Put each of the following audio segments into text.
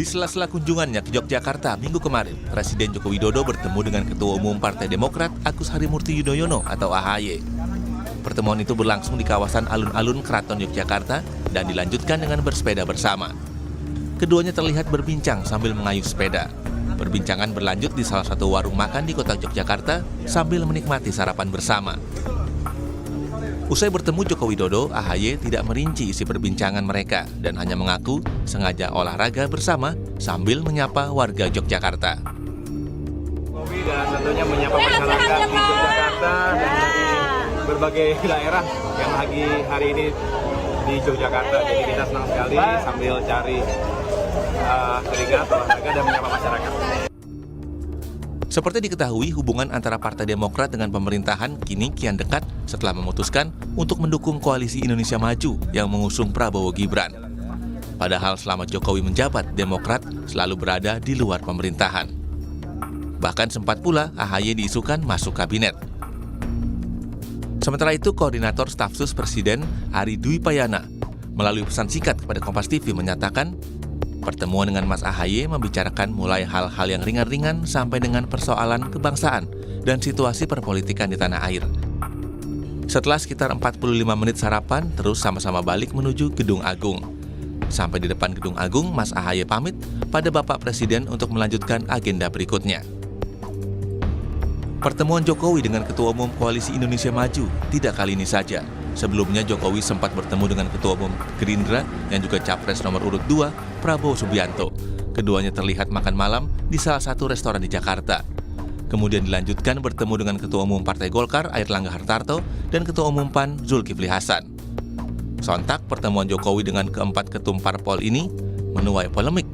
Di sela-sela kunjungannya ke Yogyakarta minggu kemarin, Presiden Joko Widodo bertemu dengan Ketua Umum Partai Demokrat Agus Harimurti Yudhoyono atau AHY. Pertemuan itu berlangsung di kawasan alun-alun Keraton Yogyakarta dan dilanjutkan dengan bersepeda bersama. Keduanya terlihat berbincang sambil mengayuh sepeda. Perbincangan berlanjut di salah satu warung makan di kota Yogyakarta sambil menikmati sarapan bersama. Usai bertemu Joko Widodo, AHY tidak merinci isi perbincangan mereka dan hanya mengaku sengaja olahraga bersama sambil menyapa warga Yogyakarta. Jokowi dan tentunya menyapa masyarakat di Yogyakarta dan dari berbagai daerah yang lagi hari ini di Yogyakarta. Jadi kita senang sekali sambil cari keringat, olahraga dan menyapa masyarakat. Seperti diketahui, hubungan antara Partai Demokrat dengan pemerintahan kini kian dekat setelah memutuskan untuk mendukung koalisi Indonesia Maju yang mengusung Prabowo Gibran. Padahal selama Jokowi menjabat, Demokrat selalu berada di luar pemerintahan. Bahkan sempat pula AHY diisukan masuk kabinet. Sementara itu, Koordinator Staf Sus Presiden Ari Dwi Payana melalui pesan singkat kepada Kompas TV menyatakan pertemuan dengan Mas AHY membicarakan mulai hal-hal yang ringan-ringan sampai dengan persoalan kebangsaan dan situasi perpolitikan di tanah air. Setelah sekitar 45 menit sarapan, terus sama-sama balik menuju Gedung Agung. Sampai di depan Gedung Agung, Mas AHY pamit pada Bapak Presiden untuk melanjutkan agenda berikutnya. Pertemuan Jokowi dengan Ketua Umum Koalisi Indonesia Maju tidak kali ini saja. Sebelumnya Jokowi sempat bertemu dengan Ketua Umum Gerindra yang juga Capres nomor urut 2, Prabowo Subianto. Keduanya terlihat makan malam di salah satu restoran di Jakarta. Kemudian dilanjutkan bertemu dengan Ketua Umum Partai Golkar, Airlangga Hartarto, dan Ketua Umum PAN, Zulkifli Hasan. Sontak pertemuan Jokowi dengan keempat ketum parpol ini menuai polemik.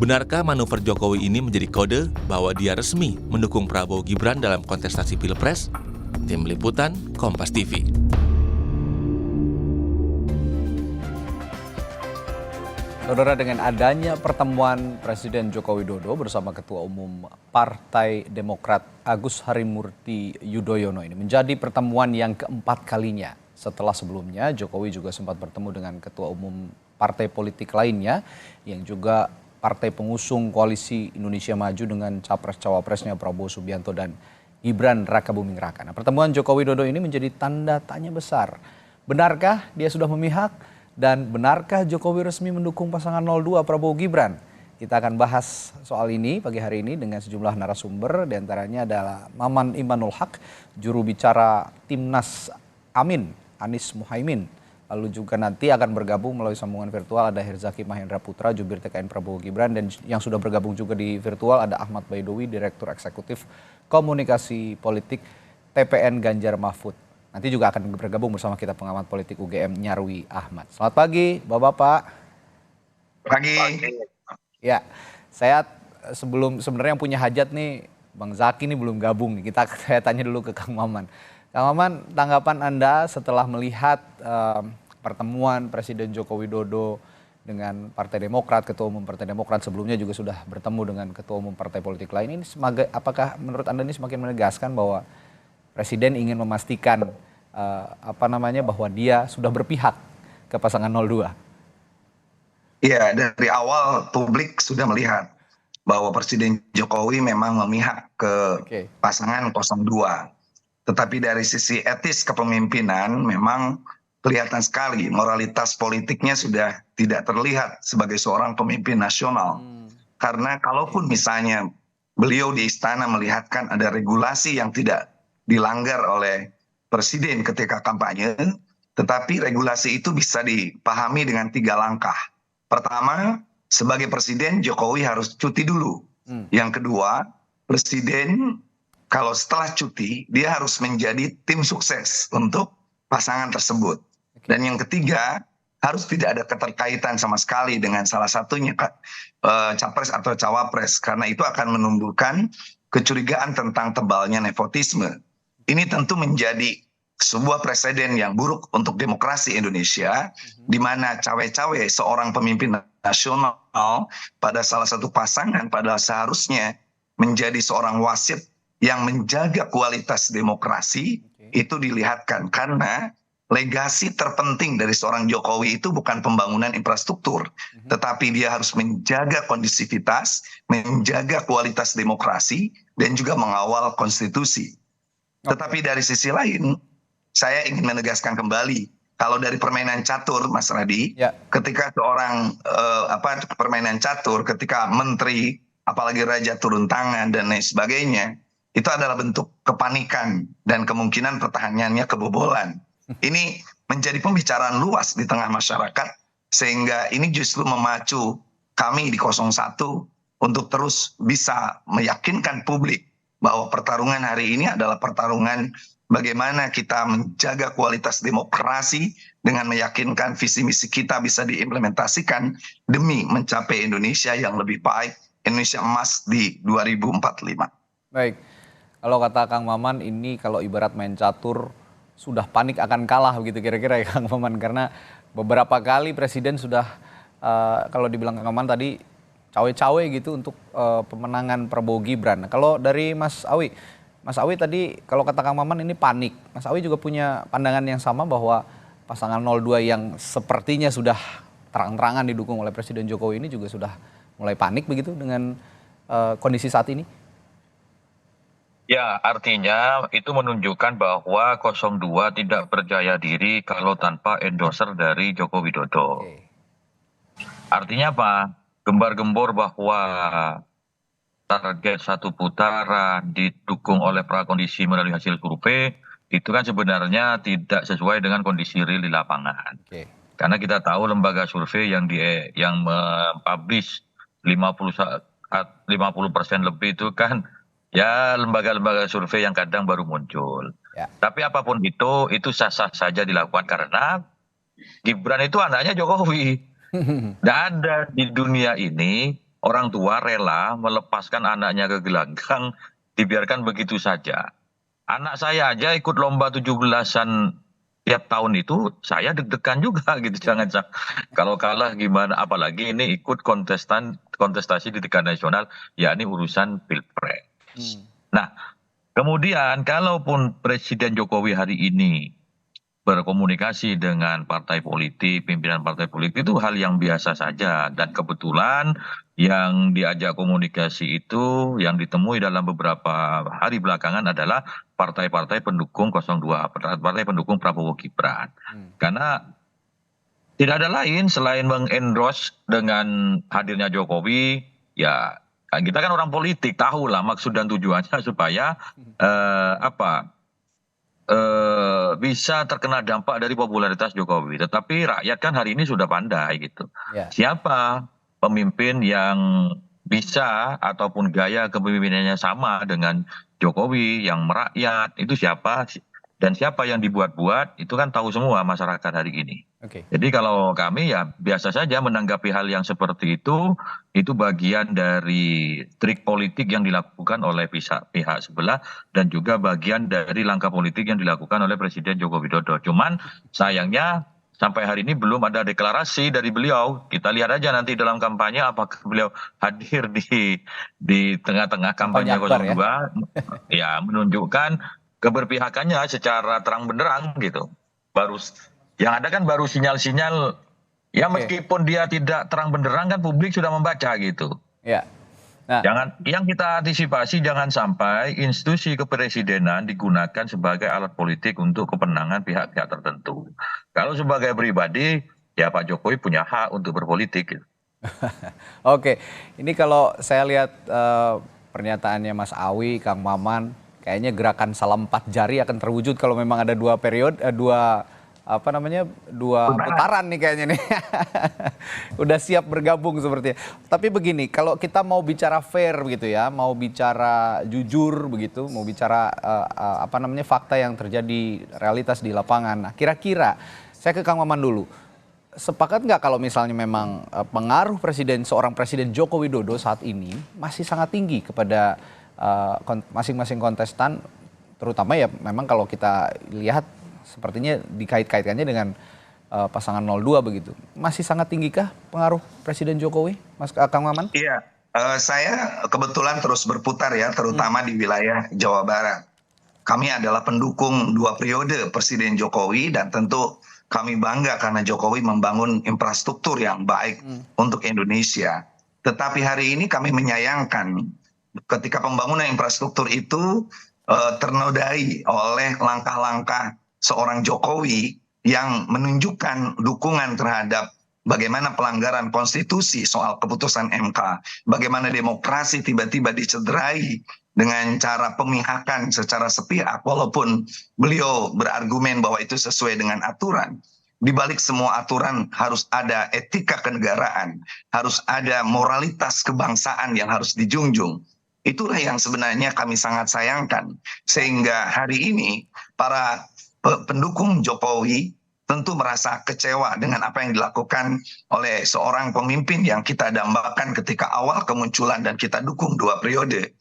Benarkah manuver Jokowi ini menjadi kode bahwa dia resmi mendukung Prabowo Gibran dalam kontestasi Pilpres? Tim Liputan, Kompas TV. Saudara, dengan adanya pertemuan Presiden Joko Widodo bersama Ketua Umum Partai Demokrat Agus Harimurti Yudhoyono ini menjadi pertemuan yang keempat kalinya. Setelah sebelumnya Jokowi juga sempat bertemu dengan Ketua Umum partai politik lainnya yang juga partai pengusung koalisi Indonesia Maju dengan capres-cawapresnya Prabowo Subianto dan Gibran Rakabuming Raka. Nah, pertemuan Joko Widodo ini menjadi tanda tanya besar. Benarkah dia sudah memihak? Dan benarkah Jokowi resmi mendukung pasangan 02 Prabowo Gibran? Kita akan bahas soal ini pagi hari ini dengan sejumlah narasumber. Di antaranya adalah Maman Imanul Haq, juru bicara Timnas Amin, Anies Muhaimin. Lalu juga nanti akan bergabung melalui sambungan virtual ada Herzaki Mahendra Putra, jubir TKN Prabowo Gibran. Dan yang sudah bergabung juga di virtual ada Ahmad Baidowi, Direktur Eksekutif Komunikasi Politik TPN Ganjar Mahfud. Nanti juga akan bergabung bersama kita pengamat politik UGM Nyarwi Ahmad. Selamat pagi, Bapak-bapak. Pagi. Ya, saya sebenarnya yang punya hajat nih, Bang Zaki nih belum gabung nih. Saya tanya dulu ke Kang Maman. Kang Maman, tanggapan Anda setelah melihat pertemuan Presiden Joko Widodo dengan Partai Demokrat, Ketua Umum Partai Demokrat sebelumnya juga sudah bertemu dengan Ketua Umum partai politik lain. Ini apakah menurut Anda ini semakin menegaskan bahwa Presiden ingin memastikan bahwa dia sudah berpihak ke pasangan 02? Iya, dari awal publik sudah melihat bahwa Presiden Jokowi memang memihak ke pasangan 02. Tetapi dari sisi etis kepemimpinan memang kelihatan sekali moralitas politiknya sudah tidak terlihat sebagai seorang pemimpin nasional. Karena kalaupun misalnya beliau di istana melihatkan ada regulasi yang tidak dilanggar oleh presiden ketika kampanye, tetapi regulasi itu bisa dipahami dengan 3 langkah. Pertama, sebagai presiden Jokowi harus cuti dulu. Yang kedua, presiden kalau setelah cuti dia harus menjadi tim sukses untuk pasangan tersebut. Dan yang ketiga, harus tidak ada keterkaitan sama sekali dengan salah satunya capres atau cawapres, karena itu akan menumbuhkan kecurigaan tentang tebalnya nepotisme. Ini tentu menjadi sebuah presiden yang buruk untuk demokrasi Indonesia, di mana cawe-cawe seorang pemimpin nasional pada salah satu pasangan padahal seharusnya menjadi seorang wasit yang menjaga kualitas demokrasi, itu dilihatkan. Karena legasi terpenting dari seorang Jokowi itu bukan pembangunan infrastruktur, tetapi dia harus menjaga kondisivitas, menjaga kualitas demokrasi, dan juga mengawal konstitusi. Tetapi dari sisi lain, saya ingin menegaskan kembali, kalau dari permainan catur, Mas Radi, ketika seorang permainan catur, ketika menteri, apalagi raja turun tangan dan lain sebagainya, itu adalah bentuk kepanikan dan kemungkinan pertahanannya kebobolan. Ini menjadi pembicaraan luas di tengah masyarakat, sehingga ini justru memacu kami di 01 untuk terus bisa meyakinkan publik bahwa pertarungan hari ini adalah pertarungan bagaimana kita menjaga kualitas demokrasi dengan meyakinkan visi misi kita bisa diimplementasikan demi mencapai Indonesia yang lebih baik, Indonesia emas di 2045. Baik, kalau kata Kang Maman ini kalau ibarat main catur sudah panik akan kalah begitu kira-kira ya Kang Maman, karena beberapa kali Presiden sudah kalau dibilang Kang Maman tadi cawe-cawe gitu untuk pemenangan Prabowo Gibran. Kalau dari Mas Awi tadi kalau kata Kang Maman ini panik. Mas Awi juga punya pandangan yang sama bahwa pasangan 02 yang sepertinya sudah terang-terangan didukung oleh Presiden Jokowi ini juga sudah mulai panik begitu dengan kondisi saat ini? Ya, artinya itu menunjukkan bahwa 02 tidak percaya diri kalau tanpa endorser dari Joko Widodo. Artinya apa? Gembar-gembor bahwa target satu putaran didukung oleh prakondisi melalui hasil survei, itu kan sebenarnya tidak sesuai dengan kondisi real di lapangan. Karena kita tahu lembaga survei yang mempublish 50% lebih itu kan ya lembaga-lembaga survei yang kadang baru muncul. Tapi apapun itu sah-sah saja dilakukan karena Gibran itu anaknya Jokowi. Tidak ada di dunia ini orang tua rela melepaskan anaknya ke gelanggang dibiarkan begitu saja. Anak saya aja ikut lomba 17-an tiap tahun itu saya deg-degan juga gitu. Jangan kalau kalah gimana, apalagi ini ikut kontestasi di tingkat nasional, yakni urusan pilpres. Nah, kemudian kalaupun Presiden Jokowi hari ini berkomunikasi dengan partai politik, pimpinan partai politik itu hal yang biasa saja. Dan kebetulan yang diajak komunikasi itu yang ditemui dalam beberapa hari belakangan adalah partai-partai pendukung 02, partai pendukung Prabowo Gibran. Karena tidak ada lain selain mengendorse dengan hadirnya Jokowi, ya kita kan orang politik, tahulah maksud dan tujuannya supaya bisa terkena dampak dari popularitas Jokowi. Tetapi rakyat kan hari ini sudah pandai gitu. Siapa pemimpin yang bisa ataupun gaya kepemimpinannya sama dengan Jokowi yang merakyat, itu siapa? Dan siapa yang dibuat-buat, itu kan tahu semua masyarakat hari ini. Jadi kalau kami ya biasa saja menanggapi hal yang seperti itu bagian dari trik politik yang dilakukan oleh pihak sebelah dan juga bagian dari langkah politik yang dilakukan oleh Presiden Joko Widodo. Cuman sayangnya sampai hari ini belum ada deklarasi dari beliau. Kita lihat aja nanti dalam kampanye apakah beliau hadir di tengah-tengah kampanye 02 ya menunjukkan keberpihakannya secara terang benderang gitu. Yang ada kan baru sinyal-sinyal ya meskipun dia tidak terang benderang kan publik sudah membaca gitu. Yang kita antisipasi jangan sampai institusi kepresidenan digunakan sebagai alat politik untuk kepentingan pihak-pihak tertentu. Kalau sebagai pribadi ya Pak Jokowi punya hak untuk berpolitik gitu. Ini kalau saya lihat pernyataannya Mas Awi, Kang Maman, kayaknya gerakan salam 4 jari akan terwujud kalau memang ada dua putaran nih kayaknya nih. Udah siap bergabung sepertinya. Tapi begini, kalau kita mau bicara fair begitu ya, mau bicara jujur begitu, mau bicara fakta yang terjadi realitas di lapangan. Nah, kira-kira saya ke Kang Maman dulu. Sepakat nggak kalau misalnya memang pengaruh seorang Presiden Joko Widodo saat ini masih sangat tinggi kepada masing-masing kontestan, terutama ya memang kalau kita lihat sepertinya dikait-kaitkannya dengan pasangan 02 begitu. Masih sangat tinggikah pengaruh Presiden Jokowi, Mas Kang Maman? Iya, saya kebetulan terus berputar ya, terutama di wilayah Jawa Barat. kami adalah pendukung 2 periode Presiden Jokowi dan tentu kami bangga karena Jokowi membangun infrastruktur yang baik untuk Indonesia. Tetapi hari ini kami menyayangkan ketika pembangunan infrastruktur itu ternodai oleh langkah-langkah seorang Jokowi yang menunjukkan dukungan terhadap bagaimana pelanggaran konstitusi soal keputusan MK, bagaimana demokrasi tiba-tiba dicederai dengan cara pemihakan secara sepihak, walaupun beliau berargumen bahwa itu sesuai dengan aturan. Di balik semua aturan harus ada etika kenegaraan, harus ada moralitas kebangsaan yang harus dijunjung. Itulah yang sebenarnya kami sangat sayangkan. Sehingga hari ini para pendukung Jokowi tentu merasa kecewa dengan apa yang dilakukan oleh seorang pemimpin yang kita dambakan ketika awal kemunculan dan kita dukung 2 periode.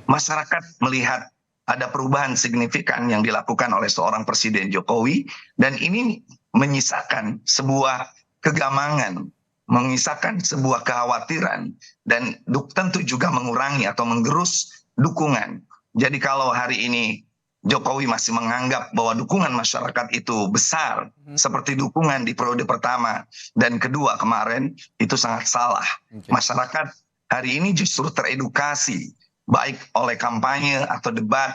Masyarakat melihat ada perubahan signifikan yang dilakukan oleh seorang Presiden Jokowi dan ini menyisakan sebuah kegamangan, menyisakan sebuah kekhawatiran dan tentu juga mengurangi atau menggerus dukungan. Jadi kalau hari ini Jokowi masih menganggap bahwa dukungan masyarakat itu besar seperti dukungan di periode pertama dan kedua kemarin, itu sangat salah. Masyarakat hari ini justru teredukasi baik oleh kampanye atau debat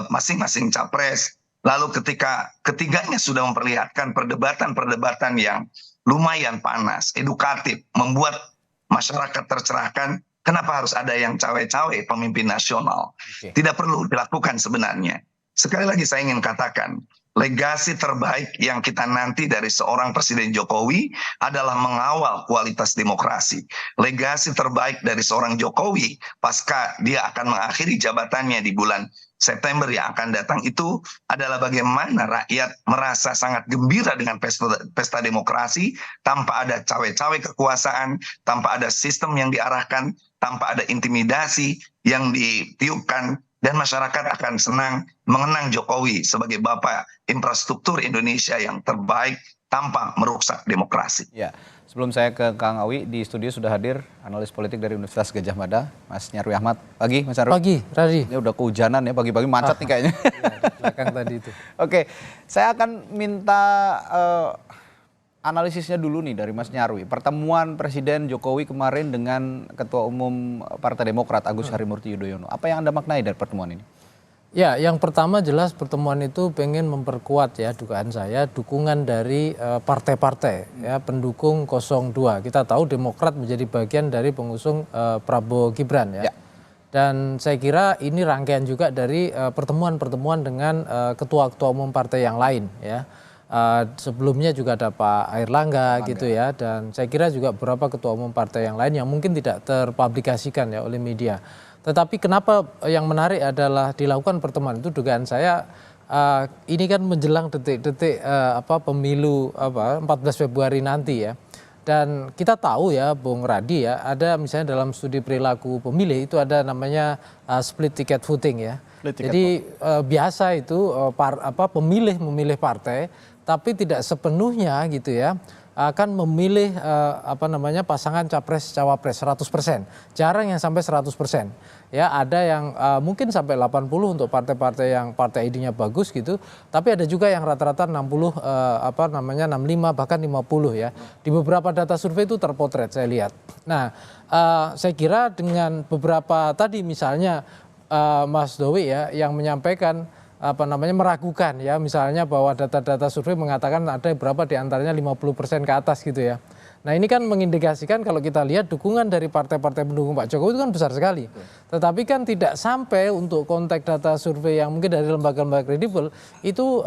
masing-masing capres. Lalu ketika ketiganya sudah memperlihatkan perdebatan-perdebatan yang lumayan panas, edukatif, membuat masyarakat tercerahkan. Kenapa harus ada yang cawe-cawe pemimpin nasional? Tidak perlu dilakukan sebenarnya. Sekali lagi saya ingin katakan, legasi terbaik yang kita nanti dari seorang Presiden Jokowi adalah mengawal kualitas demokrasi. Legasi terbaik dari seorang Jokowi pasca dia akan mengakhiri jabatannya di bulan September yang akan datang itu adalah bagaimana rakyat merasa sangat gembira dengan pesta demokrasi tanpa ada cawe-cawe kekuasaan, tanpa ada sistem yang diarahkan, tanpa ada intimidasi yang ditiupkan, dan masyarakat akan senang mengenang Jokowi sebagai bapak infrastruktur Indonesia yang terbaik tanpa merusak demokrasi. Ya, sebelum saya ke Kang Awi, di studio sudah hadir analis politik dari Universitas Gadjah Mada, Mas Nyarwi Ahmad. Pagi, Mas Nyarwi. Pagi, Radhi. Ini udah kehujanan ya, pagi-pagi macet nih kayaknya. Ya, di belakang tadi itu. Oke, saya akan minta analisisnya dulu nih dari Mas Nyarwi. Pertemuan Presiden Jokowi kemarin dengan Ketua Umum Partai Demokrat Agus Harimurti Yudhoyono. Apa yang Anda maknai dari pertemuan ini? Ya, yang pertama jelas pertemuan itu pengen memperkuat ya dugaan saya dukungan dari partai-partai ya pendukung 02. Kita tahu Demokrat menjadi bagian dari pengusung Prabowo Gibran ya. Dan saya kira ini rangkaian juga dari pertemuan-pertemuan dengan ketua-ketua umum partai yang lain ya. Sebelumnya juga ada Pak Airlangga gitu ya, dan saya kira juga beberapa ketua umum partai yang lain yang mungkin tidak terpublikasikan ya oleh media. Tetapi kenapa yang menarik adalah dilakukan pertemuan itu dugaan saya ini kan menjelang detik-detik pemilu 14 Februari nanti ya. Dan kita tahu ya Bung Radi ya, ada misalnya dalam studi perilaku pemilih itu ada namanya split ticket voting ya. Jadi biasa itu pemilih memilih partai tapi tidak sepenuhnya gitu ya akan memilih pasangan capres cawapres 100%. Jarang yang sampai 100%. Ya, ada yang mungkin sampai 80 untuk partai-partai yang partai ID-nya bagus gitu, tapi ada juga yang rata-rata 60 65 bahkan 50 ya. Di beberapa data survei itu terpotret saya lihat. Nah, saya kira dengan beberapa tadi misalnya Mas Dowi ya yang menyampaikan meragukan ya misalnya bahwa data-data survei mengatakan ada berapa di antaranya 50% ke atas gitu ya. Nah ini kan mengindikasikan kalau kita lihat dukungan dari partai-partai pendukung Pak Jokowi itu kan besar sekali. Tetapi kan tidak sampai untuk konteks data survei yang mungkin dari lembaga-lembaga kredibel itu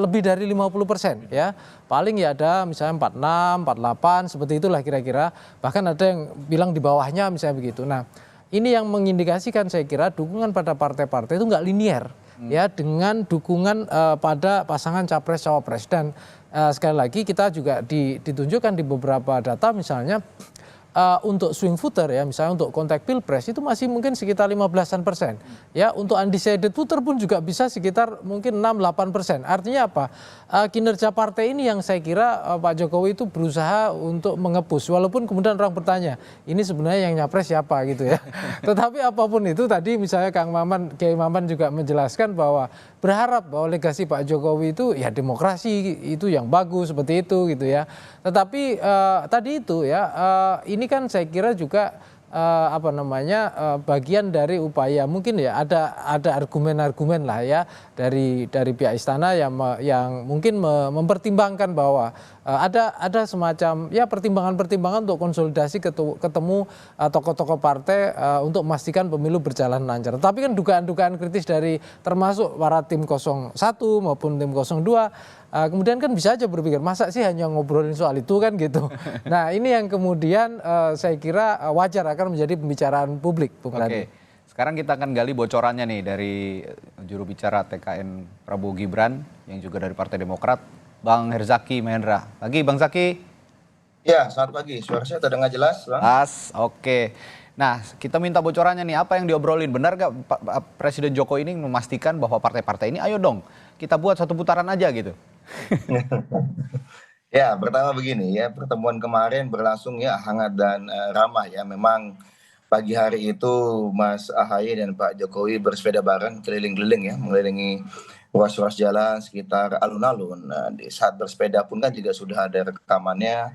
lebih dari 50% ya. Paling ya ada misalnya 46, 48 seperti itulah kira-kira. Bahkan ada yang bilang di bawahnya misalnya begitu. Nah ini yang mengindikasikan saya kira dukungan pada partai-partai itu nggak linier. Ya dengan dukungan pada pasangan capres-cawapres dan sekali lagi kita juga ditunjukkan di beberapa data misalnya untuk swing voter ya, misalnya untuk konteks pilpres itu masih mungkin sekitar 15%. Ya, untuk undecided voter pun juga bisa sekitar mungkin 6-8%. Artinya apa? Kinerja partai ini yang saya kira Pak Jokowi itu berusaha untuk mengepus. Walaupun kemudian orang bertanya, ini sebenarnya yang nyapres siapa gitu ya. Tetapi apapun itu tadi misalnya Kiai Maman juga menjelaskan bahwa berharap bahwa legasi Pak Jokowi itu ya demokrasi itu yang bagus seperti itu gitu ya. Tetapi tadi itu ya ini kan saya kira juga bagian dari upaya mungkin ya ada argumen-argumen lah ya dari pihak istana yang mungkin mempertimbangkan bahwa ada semacam ya pertimbangan-pertimbangan untuk konsolidasi ketemu tokoh-tokoh partai untuk memastikan pemilu berjalan lancar. Tapi kan dugaan-dugaan kritis dari termasuk para tim 01 maupun tim 02 kemudian kan bisa aja berpikir masa sih hanya ngobrolin soal itu kan gitu. Nah ini yang kemudian saya kira wajar akan menjadi pembicaraan publik, Bung Radi. Sekarang kita akan gali bocorannya nih dari juru bicara TKN Prabowo Gibran yang juga dari Partai Demokrat, Bang Herzaki Mahendra. Pagi Bang Zaki. Ya, selamat pagi. Suara saya terdengar jelas, Bang? Oke. Nah, kita minta bocorannya nih, apa yang diobrolin? Benar gak Presiden Jokowi ini memastikan bahwa partai-partai ini, ayo dong, kita buat satu putaran aja gitu? Ya, pertama begini ya, pertemuan kemarin berlangsung ya hangat dan ramah ya. Memang pagi hari itu Mas Ahaye dan Pak Jokowi bersepeda bareng keliling-keliling ya, mengelilingi ruas-ruas jalan sekitar alun-alun. Nah, di saat bersepeda pun kan juga sudah ada rekamannya,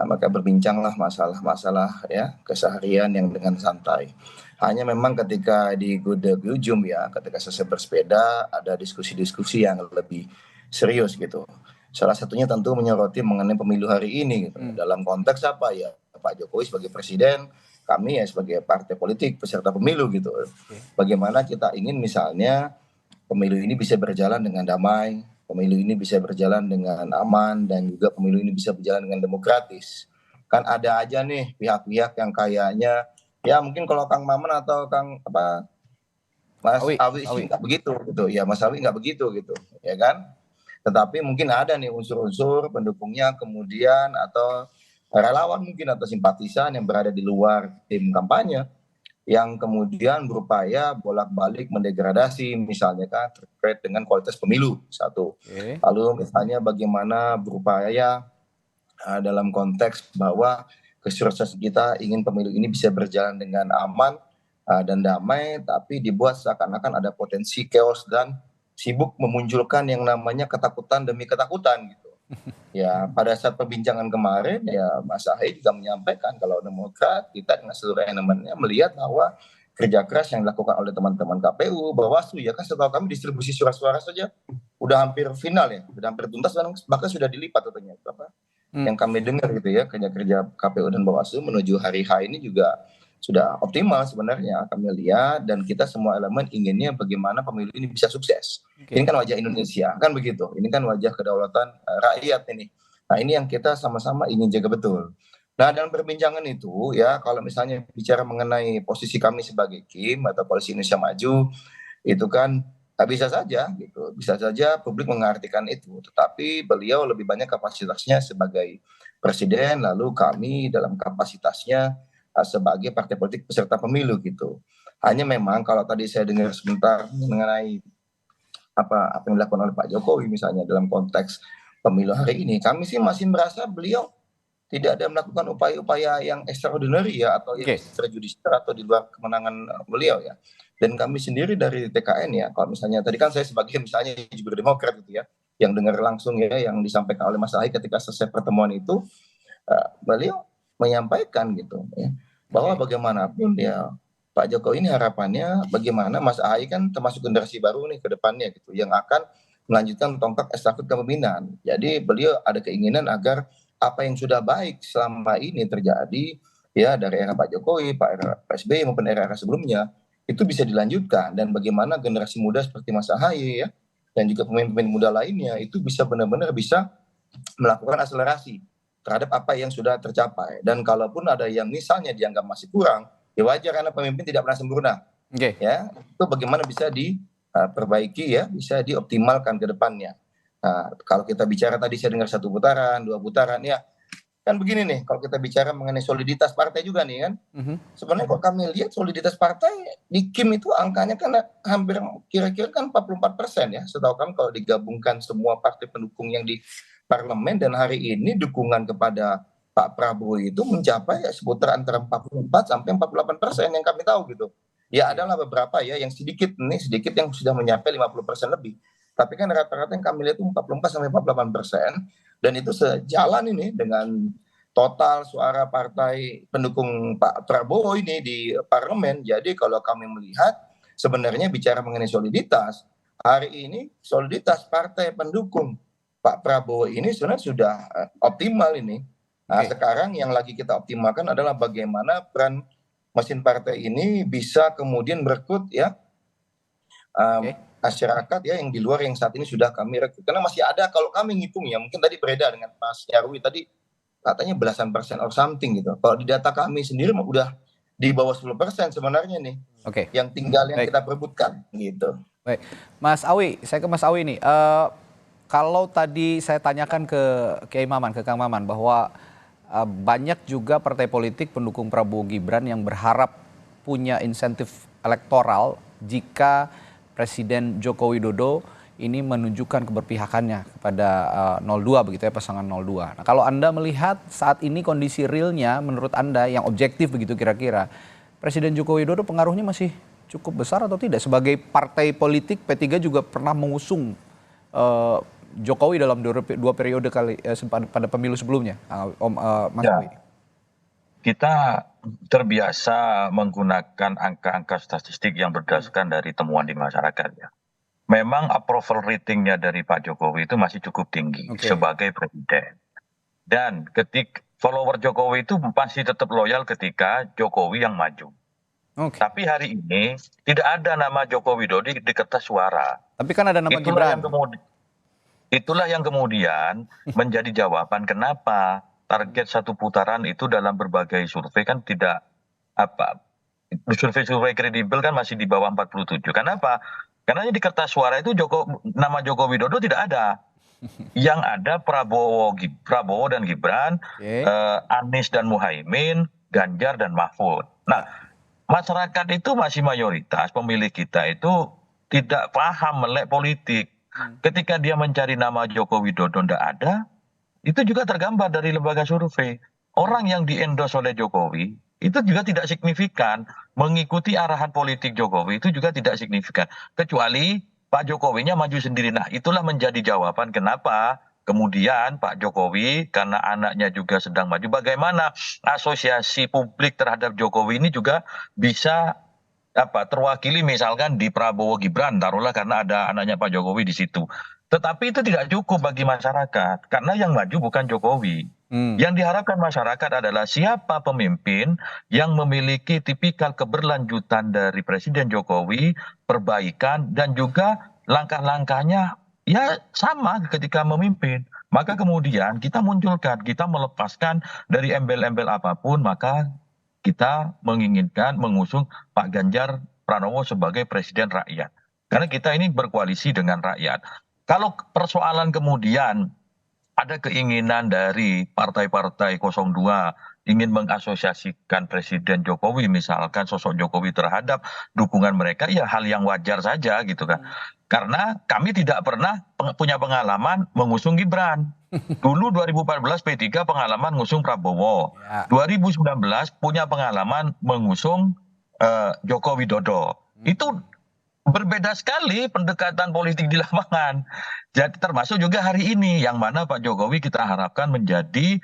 maka berbincanglah masalah-masalah ya keseharian yang dengan santai. Hanya memang ketika di ujung ya, ketika selesai bersepeda ada diskusi-diskusi yang lebih serius gitu. Salah satunya tentu menyoroti mengenai pemilu hari ini gitu. Dalam konteks apa ya? Pak Jokowi sebagai presiden, kami ya sebagai partai politik peserta pemilu gitu. Bagaimana kita ingin misalnya pemilu ini bisa berjalan dengan damai, pemilu ini bisa berjalan dengan aman, dan juga pemilu ini bisa berjalan dengan demokratis. Kan ada aja nih pihak-pihak yang kayaknya ya mungkin kalau Kang Maman atau Mas Awi sih nggak begitu gitu. Ya Mas Awi nggak begitu gitu, ya kan? Tetapi mungkin ada nih unsur-unsur pendukungnya kemudian atau relawan mungkin atau simpatisan yang berada di luar tim kampanye yang kemudian berupaya bolak-balik mendegradasi misalnya kan terkait dengan kualitas pemilu satu. Lalu misalnya bagaimana berupaya dalam konteks bahwa kesuksesan kita ingin pemilu ini bisa berjalan dengan aman dan damai, tapi dibuat seakan-akan ada potensi chaos dan sibuk memunculkan yang namanya ketakutan demi ketakutan gitu. Ya pada saat perbincangan kemarin ya Mas Ahaye juga menyampaikan kalau Demokrat kita dengan seluruh elemennya melihat bahwa kerja keras yang dilakukan oleh teman-teman KPU, Bawaslu ya kan setahu kami distribusi surat-suara saja udah hampir final ya, udah hampir tuntas bahkan sudah dilipat katanya apa yang kami dengar gitu ya, kerja-kerja KPU dan Bawaslu menuju hari H ini juga sudah optimal sebenarnya kami lihat, dan kita semua elemen inginnya bagaimana pemilu ini bisa sukses. Ini kan wajah Indonesia, kan begitu. Ini kan wajah kedaulatan rakyat ini. Nah ini yang kita sama-sama ingin jaga betul. Nah dalam perbincangan itu ya kalau misalnya bicara mengenai posisi kami sebagai KIM atau Koalisi Indonesia Maju, itu kan bisa saja gitu, bisa saja publik mengartikan itu. Tetapi beliau lebih banyak kapasitasnya sebagai presiden, lalu kami dalam kapasitasnya sebagai partai politik peserta pemilu gitu. Hanya memang kalau tadi saya dengar sebentar mengenai apa yang dilakukan oleh Pak Jokowi misalnya dalam konteks pemilu hari ini, kami sih masih merasa beliau tidak ada melakukan upaya-upaya yang extraordinary ya atau yang extrajudicial atau di luar kemenangan beliau ya. Dan kami sendiri dari TKN ya, kalau misalnya tadi kan saya sebagai misalnya juga Demokrat gitu ya, yang dengar langsung ya yang disampaikan oleh Mas Ahaye ketika selesai pertemuan itu, beliau menyampaikan gitu ya bahwa bagaimanapun ya Pak Jokowi ini harapannya bagaimana Mas Ahaye kan termasuk generasi baru nih ke depannya gitu yang akan melanjutkan tongkat estafet kepemimpinan. Jadi beliau ada keinginan agar apa yang sudah baik selama ini terjadi ya dari era Pak Jokowi, Pak SBY maupun era-era sebelumnya itu bisa dilanjutkan, dan bagaimana generasi muda seperti Mas Ahaye ya dan juga pemimpin muda lainnya itu bisa benar-benar bisa melakukan akselerasi terhadap apa yang sudah tercapai. Dan kalaupun ada yang misalnya dianggap masih kurang, ya wajar karena pemimpin tidak pernah sempurna. Ya, itu bagaimana bisa diperbaiki ya, bisa dioptimalkan ke depannya. Nah, kalau kita bicara tadi saya dengar 1 putaran, 2 putaran ya, kan begini nih, kalau kita bicara mengenai soliditas partai juga nih kan, sebenarnya kalau kami lihat soliditas partai di KIM itu angkanya kan hampir kira-kira kan 44% ya, setahu kami kalau digabungkan semua partai pendukung yang di parlemen, dan hari ini dukungan kepada Pak Prabowo itu mencapai seputar antara 44 sampai 48% yang kami tahu gitu. Ya adalah beberapa ya yang sedikit yang sudah mencapai 50% lebih. Tapi kan rata-rata yang kami lihat itu 44 sampai 48%, dan itu sejalan ini dengan total suara partai pendukung Pak Prabowo ini di parlemen. Jadi kalau kami melihat sebenarnya bicara mengenai soliditas, hari ini soliditas partai pendukung Pak Prabowo ini sebenarnya sudah optimal ini. Nah, sekarang yang lagi kita optimalkan adalah bagaimana peran mesin partai ini bisa kemudian merekrut ya masyarakat ya yang di luar yang saat ini sudah kami rekrut. Karena masih ada, kalau kami ngitung ya, mungkin tadi beredar dengan Mas Nyarwi tadi katanya belasan persen or something gitu. Kalau di data kami sendiri udah di bawah 10% sebenarnya nih. Yang tinggal yang kita perebutkan gitu. Baik, Mas Awi, saya ke Mas Awi nih. Kalau tadi saya tanyakan ke Kiai Maman, ke Kang Maman, bahwa banyak juga partai politik pendukung Prabowo Gibran yang berharap punya insentif elektoral jika Presiden Joko Widodo ini menunjukkan keberpihakannya kepada 02 begitu ya, pasangan 02. Nah, kalau Anda melihat saat ini kondisi realnya menurut Anda yang objektif begitu kira-kira, Presiden Joko Widodo pengaruhnya masih cukup besar atau tidak? Sebagai partai politik, P3 juga pernah mengusung Jokowi dalam dua periode pada pemilu sebelumnya, Mas Awi. Kita terbiasa menggunakan angka-angka statistik yang berdasarkan dari temuan di masyarakat ya. Memang approval ratingnya dari Pak Jokowi itu masih cukup tinggi sebagai presiden. Dan follower Jokowi itu masih tetap loyal ketika Jokowi yang maju. Tapi hari ini tidak ada nama Joko Widodo di kertas suara. Tapi kan ada nama Gibran. Itulah yang kemudian menjadi jawaban kenapa target satu putaran itu dalam berbagai survei kan tidak survei kredibel kan masih di bawah 47. Kenapa? Karena di kertas suara itu nama Joko Widodo tidak ada. Yang ada Prabowo dan Gibran, Anies dan Muhaimin, Ganjar dan Mahfud. Nah, masyarakat itu masih mayoritas, pemilih kita itu tidak paham melek politik. Ketika dia mencari nama Joko Widodo tidak ada, itu juga tergambar dari lembaga survei. Orang yang di-endorse oleh Jokowi itu juga tidak signifikan. Mengikuti arahan politik Jokowi itu juga tidak signifikan. Kecuali Pak Jokowinya maju sendiri. Nah, itulah menjadi jawaban kenapa kemudian Pak Jokowi, karena anaknya juga sedang maju, bagaimana asosiasi publik terhadap Jokowi ini juga bisa terwakili misalkan di Prabowo Gibran, taruhlah karena ada anaknya Pak Jokowi di situ. Tetapi itu tidak cukup bagi masyarakat, karena yang maju bukan Jokowi. Yang diharapkan masyarakat adalah siapa pemimpin yang memiliki tipikal keberlanjutan dari Presiden Jokowi, perbaikan, dan juga langkah-langkahnya ya sama ketika memimpin. Maka kemudian kita munculkan, kita melepaskan dari embel-embel apapun, maka kita menginginkan mengusung Pak Ganjar Pranowo sebagai presiden rakyat. Karena kita ini berkoalisi dengan rakyat. Kalau persoalan kemudian ada keinginan dari partai-partai 02 ingin mengasosiasikan Presiden Jokowi, misalkan sosok Jokowi terhadap dukungan mereka, ya hal yang wajar saja gitu kan. Karena kami tidak pernah punya pengalaman mengusung Gibran. Dulu 2014 P3 pengalaman mengusung Prabowo. 2019 punya pengalaman mengusung Joko Widodo. Itu berbeda sekali pendekatan politik di lapangan. Jadi termasuk juga hari ini yang mana Pak Jokowi kita harapkan menjadi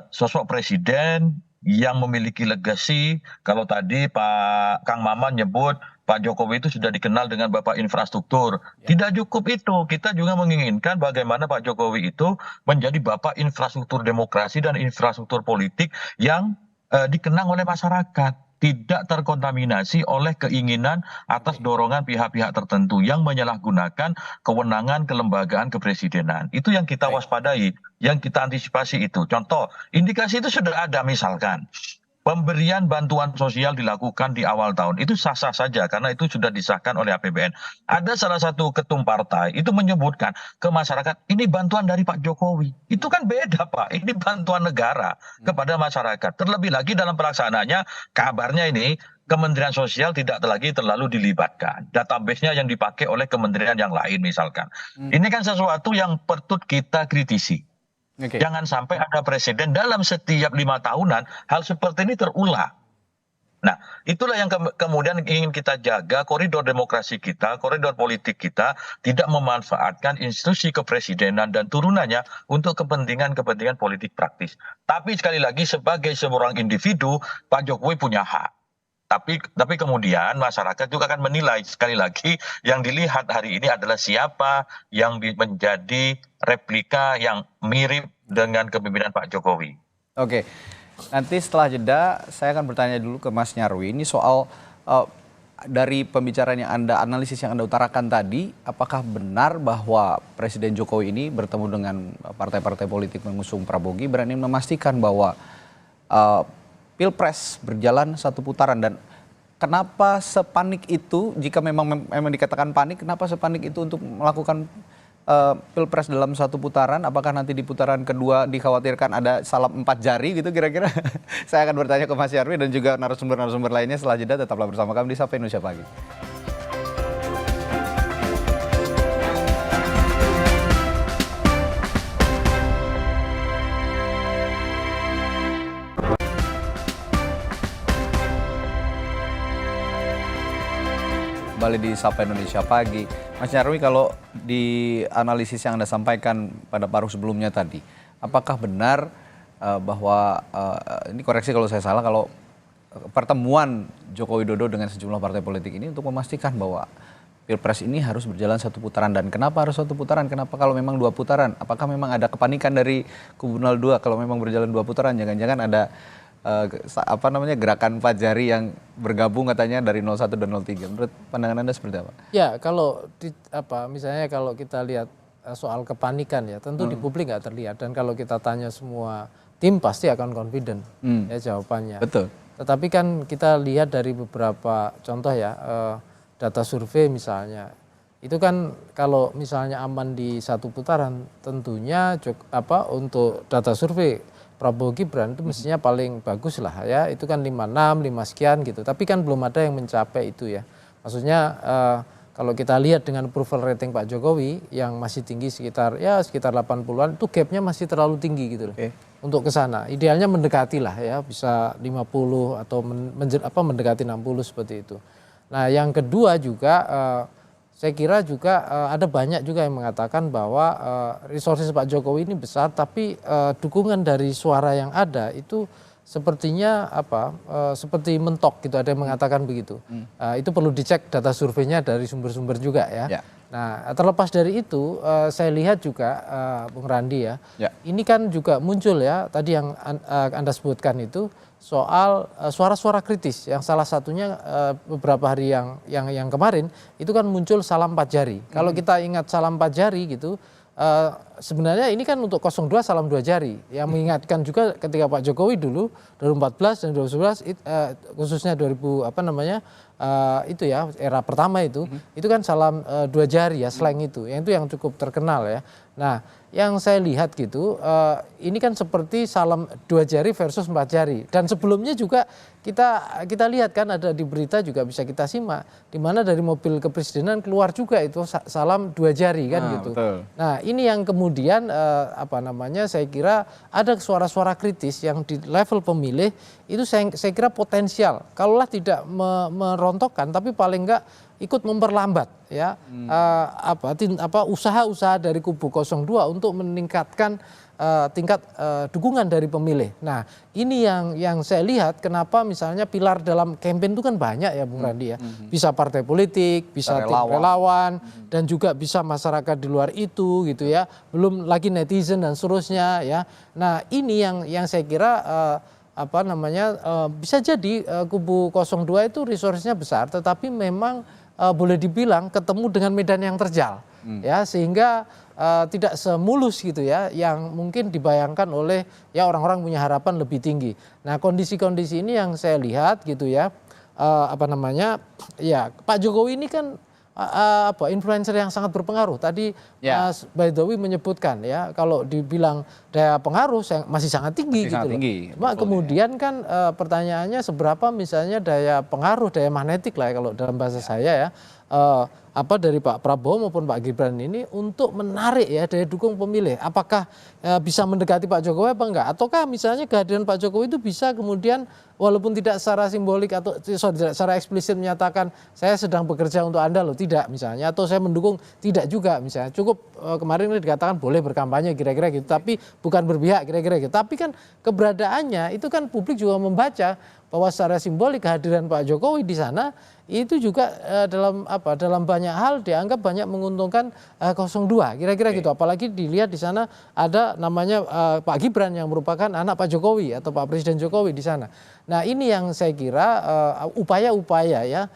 sosok presiden yang memiliki legasi. Kalau tadi Pak Kang Maman nyebut Pak Jokowi itu sudah dikenal dengan Bapak Infrastruktur. Tidak cukup itu, kita juga menginginkan bagaimana Pak Jokowi itu menjadi Bapak Infrastruktur Demokrasi dan Infrastruktur Politik yang dikenang oleh masyarakat. Tidak terkontaminasi oleh keinginan atas dorongan pihak-pihak tertentu yang menyalahgunakan kewenangan kelembagaan kepresidenan. Itu yang kita waspadai, yang kita antisipasi itu. Contoh, indikasi itu sudah ada misalkan. pemberian bantuan sosial dilakukan di awal tahun itu sah-sah saja karena itu sudah disahkan oleh APBN. Ada salah satu ketum partai itu menyebutkan ke masyarakat ini bantuan dari Pak Jokowi. Itu kan beda Pak, ini bantuan negara kepada masyarakat. Terlebih lagi dalam pelaksanaannya kabarnya ini Kementerian Sosial tidak lagi terlalu dilibatkan. Database-nya yang dipakai oleh kementerian yang lain misalkan. Ini kan sesuatu yang patut kita kritisi. Jangan sampai ada presiden dalam setiap 5 tahunan hal seperti ini terulang. Nah, itulah yang kemudian ingin kita jaga koridor demokrasi kita, koridor politik kita tidak memanfaatkan institusi kepresidenan dan turunannya untuk kepentingan-kepentingan politik praktis. Tapi sekali lagi sebagai seorang individu, Pak Jokowi punya hak. Tapi kemudian masyarakat juga akan menilai sekali lagi yang dilihat hari ini adalah siapa yang menjadi replika yang mirip dengan kepemimpinan Pak Jokowi. Oke, nanti setelah jeda saya akan bertanya dulu ke Mas Nyarwi ini soal dari pembicaraan yang analisis yang Anda utarakan tadi, apakah benar bahwa Presiden Jokowi ini bertemu dengan partai-partai politik mengusung Prabowo Gibran ini memastikan bahwa Pilpres berjalan satu putaran, dan kenapa sepanik itu jika memang dikatakan panik, kenapa sepanik itu untuk melakukan Pilpres dalam satu putaran? Apakah nanti di putaran kedua dikhawatirkan ada salam 4 jari gitu kira-kira? Saya akan bertanya ke Mas Nyarwi dan juga narasumber-narasumber lainnya setelah jeda. Tetaplah bersama kami di Sapa Indonesia Pagi. Kembali di Sapa Indonesia Pagi. Mas Nyarwi, kalau di analisis yang Anda sampaikan pada paruh sebelumnya tadi, apakah benar bahwa, ini koreksi kalau saya salah, kalau pertemuan Joko Widodo dengan sejumlah partai politik ini untuk memastikan bahwa Pilpres ini harus berjalan satu putaran, dan kenapa harus satu putaran? Kenapa kalau memang 2 putaran? Apakah memang ada kepanikan dari kubu 02 kalau memang berjalan 2 putaran? Jangan-jangan ada gerakan 4 jari yang bergabung katanya dari 01 dan 03. Menurut pandangan Anda seperti apa? Ya, kalau misalnya kalau kita lihat soal kepanikan ya, tentu di publik nggak terlihat, dan kalau kita tanya semua tim pasti akan confident ya jawabannya. Betul. Tetapi kan kita lihat dari beberapa contoh ya, data survei misalnya, itu kan kalau misalnya aman di satu putaran, tentunya untuk data survei Prabowo Gibran itu mestinya paling bagus lah ya, itu kan 56, 5 sekian gitu. Tapi kan belum ada yang mencapai itu ya. Maksudnya kalau kita lihat dengan approval rating Pak Jokowi yang masih tinggi sekitar 80-an, itu gapnya masih terlalu tinggi gitu loh. Untuk ke sana. Idealnya mendekati lah ya, bisa 50 atau mendekati 60 seperti itu. Nah, yang kedua juga saya kira juga ada banyak juga yang mengatakan bahwa resources Pak Jokowi ini besar, tapi dukungan dari suara yang ada itu sepertinya seperti mentok gitu, ada yang mengatakan begitu. Itu perlu dicek data surveinya dari sumber-sumber juga ya. Nah, terlepas dari itu saya lihat juga Bung Randi ya, ini kan juga muncul ya tadi yang Anda sebutkan itu soal suara-suara kritis yang salah satunya beberapa hari yang kemarin itu kan muncul salam 4 jari. Kalau kita ingat salam 4 jari gitu, sebenarnya ini kan untuk 02 salam 2 jari yang mengingatkan juga ketika Pak Jokowi dulu 2014 dan 2011 khususnya 2000 itu ya era pertama itu kan salam 2 jari ya, slang itu yang cukup terkenal ya. Nah, yang saya lihat gitu ini kan seperti salam 2 jari versus 4 jari, dan sebelumnya juga kita lihat kan ada di berita juga bisa kita simak di mana dari mobil kepresidenan keluar juga itu salam 2 jari kan gitu. Betul. Nah, ini yang kemudian saya kira ada suara-suara kritis yang di level pemilih itu saya kira potensial kalaulah tidak merontokkan tapi paling enggak ikut memperlambat ya usaha-usaha dari kubu 02 untuk meningkatkan tingkat dukungan dari pemilih. Nah, ini yang saya lihat kenapa misalnya pilar dalam kampanye itu kan banyak ya Bung Randi ya. Bisa partai politik, bisa tim relawan, dan juga bisa masyarakat di luar itu gitu ya. Belum lagi netizen dan seterusnya ya. Nah, ini yang saya kira bisa jadi kubu 02 itu resource-nya besar, tetapi memang boleh dibilang ketemu dengan medan yang terjal. ya, sehingga tidak semulus gitu ya yang mungkin dibayangkan oleh ya orang-orang punya harapan lebih tinggi. Nah, kondisi-kondisi ini yang saya lihat gitu ya, ya Pak Jokowi ini kan influencer yang sangat berpengaruh. Tadi Mas Baidowi menyebutkan ya, kalau dibilang daya pengaruh masih sangat tinggi gitu loh. Cuma kemudian kan pertanyaannya seberapa misalnya daya pengaruh, daya magnetik lah ya, kalau dalam bahasa saya ya, dari Pak Prabowo maupun Pak Gibran ini untuk menarik ya daya dukung pemilih. Apakah bisa mendekati Pak Jokowi apa enggak? Ataukah misalnya kehadiran Pak Jokowi itu bisa kemudian walaupun tidak secara simbolik atau secara eksplisit menyatakan saya sedang bekerja untuk Anda loh, tidak misalnya, atau saya mendukung, tidak juga misalnya. Cukup kemarin dikatakan boleh berkampanye kira-kira gitu, tapi bukan berpihak kira-kira gitu. Tapi kan keberadaannya itu kan publik juga membaca bahwa secara simbolik kehadiran Pak Jokowi di sana itu juga dalam banyak hal dianggap banyak menguntungkan 02 kira-kira gitu. Apalagi dilihat di sana ada namanya Pak Gibran yang merupakan anak Pak Jokowi atau Pak Presiden Jokowi di sana. Nah, ini yang saya kira upaya-upaya ya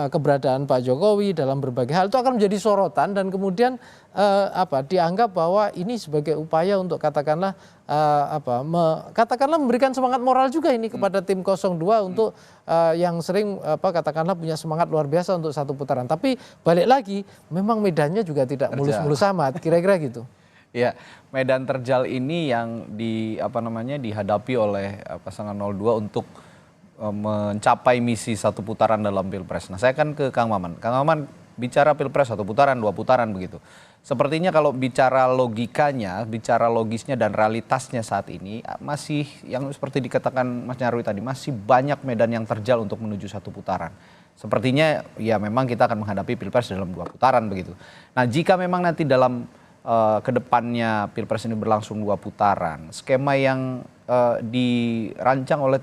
keberadaan Pak Jokowi dalam berbagai hal itu akan menjadi sorotan dan kemudian dianggap bahwa ini sebagai upaya untuk katakanlah memberikan semangat moral juga ini kepada tim 02 untuk yang sering katakanlah punya semangat luar biasa untuk satu putaran. Tapi balik lagi memang medannya juga tidak mulus-mulus amat, kira-kira gitu. Ya, medan terjal ini yang dihadapi oleh pasangan 02 untuk mencapai misi satu putaran dalam Pilpres. Nah, saya kan ke Kang Maman. Kang Maman bicara Pilpres satu putaran, dua putaran begitu. Sepertinya kalau bicara logikanya, bicara logisnya dan realitasnya saat ini masih yang seperti dikatakan Mas Nyarwi tadi, masih banyak medan yang terjal untuk menuju satu putaran. Sepertinya ya memang kita akan menghadapi Pilpres dalam dua putaran begitu. Nah, jika memang nanti dalam kedepannya Pilpres ini berlangsung dua putaran, skema yang dirancang oleh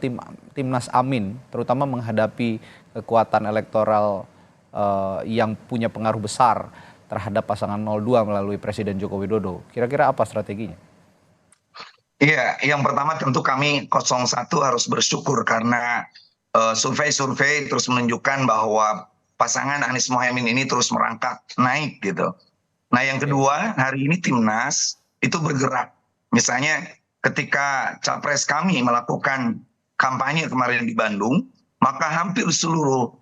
Timnas Amin, terutama menghadapi kekuatan elektoral yang punya pengaruh besar terhadap pasangan 02 melalui Presiden Joko Widodo, kira-kira apa strateginya? Iya, yang pertama tentu kami 01 harus bersyukur karena survei-survei terus menunjukkan bahwa pasangan Anies Mohaimin ini terus merangkak naik gitu. Nah, yang kedua, hari ini Timnas itu bergerak. Misalnya ketika capres kami melakukan kampanye kemarin di Bandung, maka hampir seluruh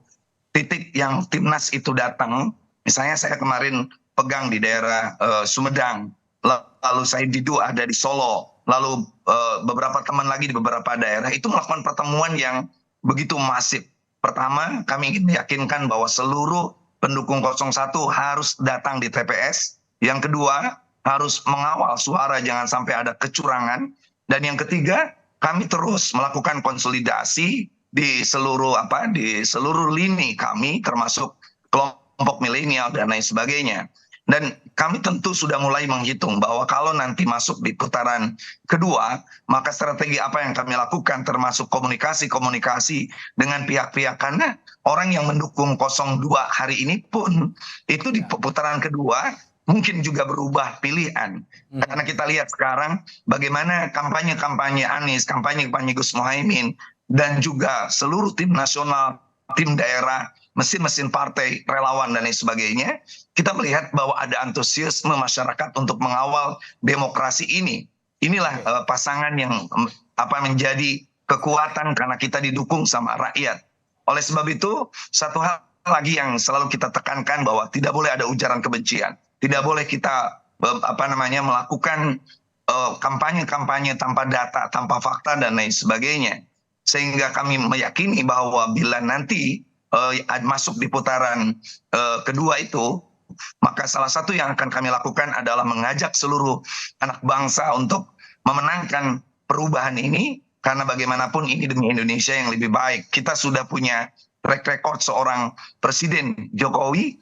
titik yang Timnas itu datang, misalnya saya kemarin pegang di daerah Sumedang, lalu saya ada di Solo, lalu beberapa teman lagi di beberapa daerah itu melakukan pertemuan yang begitu masif. Pertama, kami ingin meyakinkan bahwa seluruh pendukung 01 harus datang di TPS. Yang kedua, harus mengawal suara jangan sampai ada kecurangan. Dan yang ketiga, kami terus melakukan konsolidasi di seluruh lini kami, termasuk kelompok milenial dan lain sebagainya. Dan kami tentu sudah mulai menghitung bahwa kalau nanti masuk di putaran kedua, maka strategi apa yang kami lakukan termasuk komunikasi dengan pihak-pihak, karena orang yang mendukung 02 hari ini pun itu di putaran kedua mungkin juga berubah pilihan. Karena kita lihat sekarang bagaimana kampanye-kampanye Anies, kampanye-kampanye Gus Mohaimin, dan juga seluruh tim nasional, tim daerah, mesin-mesin partai, relawan dan lain sebagainya, kita melihat bahwa ada antusiasme masyarakat untuk mengawal demokrasi ini. Inilah pasangan yang menjadi kekuatan karena kita didukung sama rakyat. Oleh sebab itu, satu hal lagi yang selalu kita tekankan bahwa tidak boleh ada ujaran kebencian. Tidak boleh kita melakukan kampanye-kampanye tanpa data, tanpa fakta dan lain sebagainya. Sehingga kami meyakini bahwa bila nanti masuk di putaran kedua itu, maka salah satu yang akan kami lakukan adalah mengajak seluruh anak bangsa untuk memenangkan perubahan ini, karena bagaimanapun ini demi Indonesia yang lebih baik. Kita sudah punya track record seorang Presiden Jokowi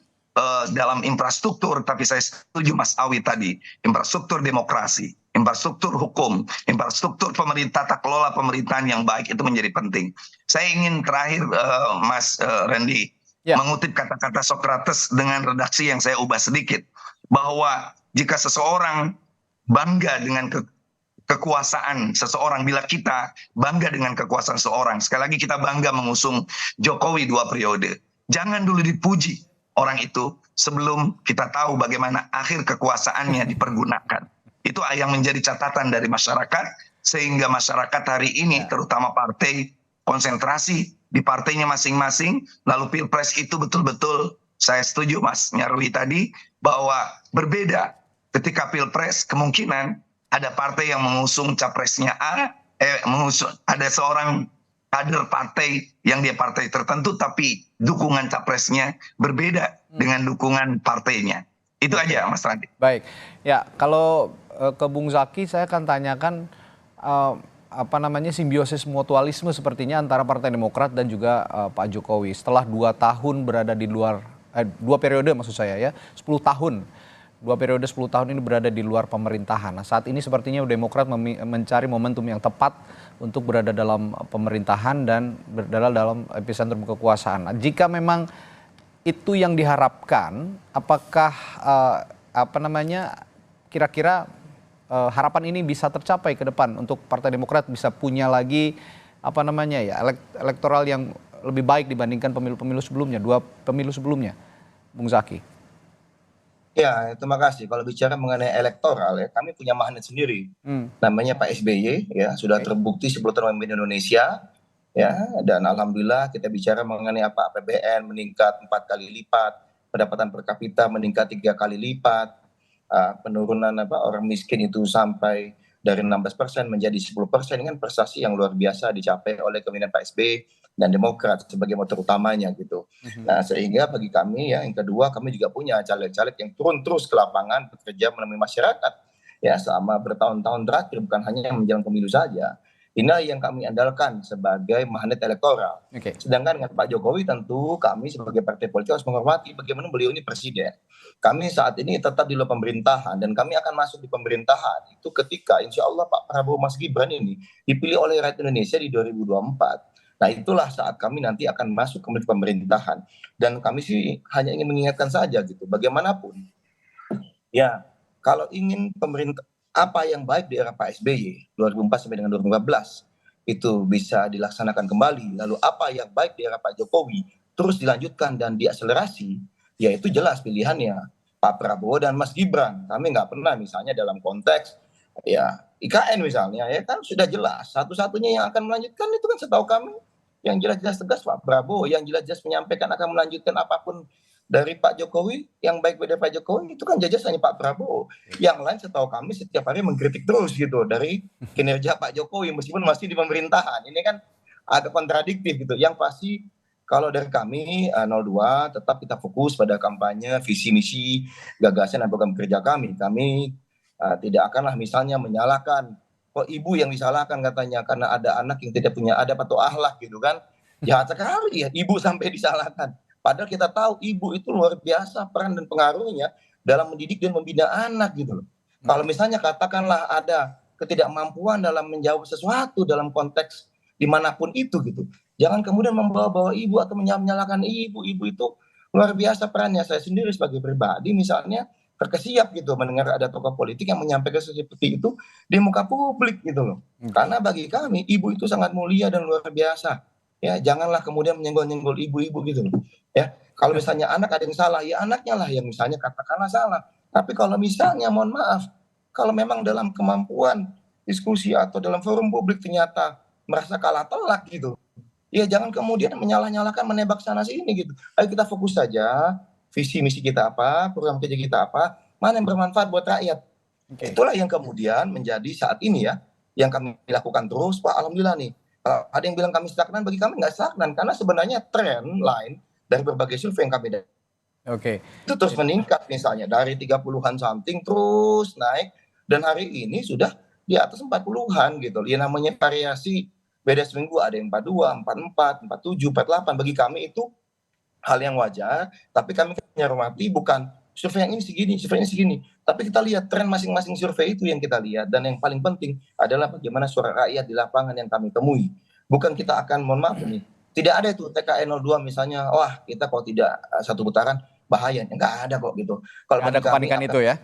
dalam infrastruktur, tapi saya setuju Mas Awi tadi, infrastruktur demokrasi, infrastruktur hukum, infrastruktur pemerintah, tata kelola pemerintahan yang baik itu menjadi penting. Saya ingin terakhir Mas Randy mengutip kata-kata Socrates dengan redaksi yang saya ubah sedikit, bahwa jika seseorang bangga dengan kekuasaan seseorang, bila kita bangga dengan kekuasaan seseorang, sekali lagi kita bangga mengusung Jokowi 2 periode, jangan dulu dipuji, orang itu sebelum kita tahu bagaimana akhir kekuasaannya dipergunakan. Itu yang menjadi catatan dari masyarakat, sehingga masyarakat hari ini terutama partai konsentrasi di partainya masing-masing, lalu Pilpres itu betul-betul saya setuju Mas Nyarwi tadi bahwa berbeda. Ketika Pilpres kemungkinan ada partai yang mengusung capresnya A, ada seorang kader partai yang dia partai tertentu tapi dukungan capresnya berbeda dengan dukungan partainya. Itu aja Mas Randi. Baik, ya kalau ke Bung Zaki saya akan tanyakan simbiosis mutualisme sepertinya antara Partai Demokrat dan juga Pak Jokowi setelah 2 tahun berada di luar 2 periode maksud saya ya 10 tahun 2 periode 10 tahun ini berada di luar pemerintahan. Nah, saat ini sepertinya Demokrat mencari momentum yang tepat untuk berada dalam pemerintahan dan berada dalam epicentrum kekuasaan. Nah, jika memang itu yang diharapkan, apakah kira-kira harapan ini bisa tercapai ke depan untuk Partai Demokrat bisa punya lagi elektoral yang lebih baik dibandingkan pemilu-pemilu sebelumnya, 2 pemilu sebelumnya, Bung Zaki? Ya, terima kasih. Kalau bicara mengenai elektoral ya, kami punya magnet sendiri. Namanya Pak SBY ya, sudah terbukti 10 tahun memimpin Indonesia ya, dan alhamdulillah kita bicara mengenai APBN meningkat 4 kali lipat, pendapatan per kapita meningkat 3 kali lipat, penurunan orang miskin itu sampai dari 16% menjadi 10%, dengan prestasi yang luar biasa dicapai oleh kepemimpinan Pak SBY dan Demokrat sebagai motor utamanya gitu. Nah, sehingga bagi kami ya, yang kedua kami juga punya caleg-caleg yang turun terus ke lapangan bekerja menemui masyarakat ya selama bertahun-tahun terakhir, bukan hanya menjelang pemilu saja. Inilah yang kami andalkan sebagai magnet elektoral. Sedangkan dengan Pak Jokowi tentu kami sebagai partai politik harus menghormati bagaimana beliau ini presiden. Kami saat ini tetap di luar pemerintahan dan kami akan masuk di pemerintahan itu ketika insya Allah Pak Prabowo Mas Gibran ini dipilih oleh rakyat Indonesia di 2024. Nah, itulah saat kami nanti akan masuk ke pemerintahan. Dan kami sih hanya ingin mengingatkan saja gitu, bagaimanapun ya, kalau ingin pemerintah apa yang baik di era Pak SBY 2004 sampai dengan 2015 itu bisa dilaksanakan kembali, lalu apa yang baik di era Pak Jokowi terus dilanjutkan dan diakselerasi, ya itu jelas pilihannya Pak Prabowo dan Mas Gibran. Kami nggak pernah misalnya dalam konteks ya IKN misalnya ya kan sudah jelas satu-satunya yang akan melanjutkan itu kan setahu kami yang jelas-jelas tegas Pak Prabowo, yang jelas-jelas menyampaikan akan melanjutkan apapun dari Pak Jokowi, yang baik dari Pak Jokowi itu kan jelas hanya Pak Prabowo. Yang lain setahu kami setiap hari mengkritik terus gitu dari kinerja Pak Jokowi meskipun masih di pemerintahan. Ini kan agak kontradiktif gitu. Yang pasti kalau dari kami 02 tetap kita fokus pada kampanye, visi misi, gagasan dan program kerja kami. Kami tidak akanlah misalnya menyalahkan kok ibu yang disalahkan katanya karena ada anak yang tidak punya adab atau akhlak gitu kan. Jahat sekali ya ibu sampai disalahkan. Padahal kita tahu ibu itu luar biasa peran dan pengaruhnya dalam mendidik dan membina anak gitu loh. Kalau misalnya katakanlah ada ketidakmampuan dalam menjawab sesuatu dalam konteks dimanapun itu gitu, jangan kemudian membawa-bawa ibu atau menyalahkan ibu. Ibu itu luar biasa perannya. Saya sendiri sebagai pribadi misalnya terkesiap gitu mendengar ada tokoh politik yang menyampaikan seperti itu di muka publik gitu loh. Karena bagi kami ibu itu sangat mulia dan luar biasa. Ya, janganlah kemudian menyenggol-nyenggol ibu-ibu gitu loh. Ya, kalau misalnya anak ada yang salah, ya anaknya lah yang misalnya katakanlah salah. Tapi kalau misalnya mohon maaf, kalau memang dalam kemampuan diskusi atau dalam forum publik ternyata merasa kalah telak gitu, ya jangan kemudian menyalah-nyalahkan, menebak sana sini gitu. Ayo kita fokus saja, visi misi kita apa, program kerja kita apa, mana yang bermanfaat buat rakyat. Itulah yang kemudian menjadi saat ini ya, yang kami lakukan terus. Pak, alhamdulillah nih, ada yang bilang kami stagnan, bagi kami nggak stagnan, karena sebenarnya trend line dari berbagai survei yang kami itu terus meningkat, misalnya dari 30-an something terus naik, dan hari ini sudah di atas 40-an gitu. Ya namanya variasi, beda seminggu ada yang 42, 44, 47, 48, bagi kami itu hal yang wajar, tapi kami menghormati bukan survei yang ini segini, survei ini segini, tapi kita lihat tren masing-masing survei itu yang kita lihat, dan yang paling penting adalah bagaimana suara rakyat di lapangan yang kami temui. Bukan kita akan, mohon maaf nih, tidak ada itu TKN 02 misalnya, wah kita kalau tidak satu putaran bahaya, enggak ada kok gitu. Kalau ada kepanikan itu ya?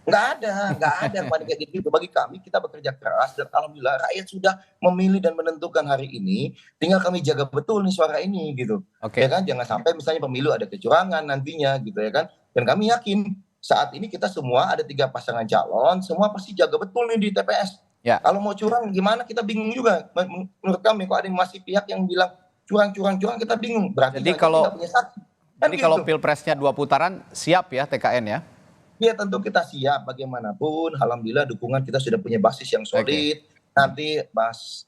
Nggak ada kemarin kayak gitu. Bagi kami, kita bekerja keras dan alhamdulillah rakyat sudah memilih dan menentukan hari ini. Tinggal kami jaga betul nih suara ini gitu. Ya kan, jangan sampai misalnya pemilu ada kecurangan nantinya gitu ya kan. Dan kami yakin saat ini kita semua ada 3 pasangan calon, semua pasti jaga betul nih di TPS. Ya. Kalau mau curang gimana kita bingung juga. Menurut kami kok ada masih pihak yang bilang curang kita bingung. Berarti Jadi kita nggak punya saksi. Jadi kalau pilpresnya 2 putaran siap ya TKN ya? Ya tentu kita siap bagaimanapun. Alhamdulillah dukungan kita sudah punya basis yang solid. Nanti Mas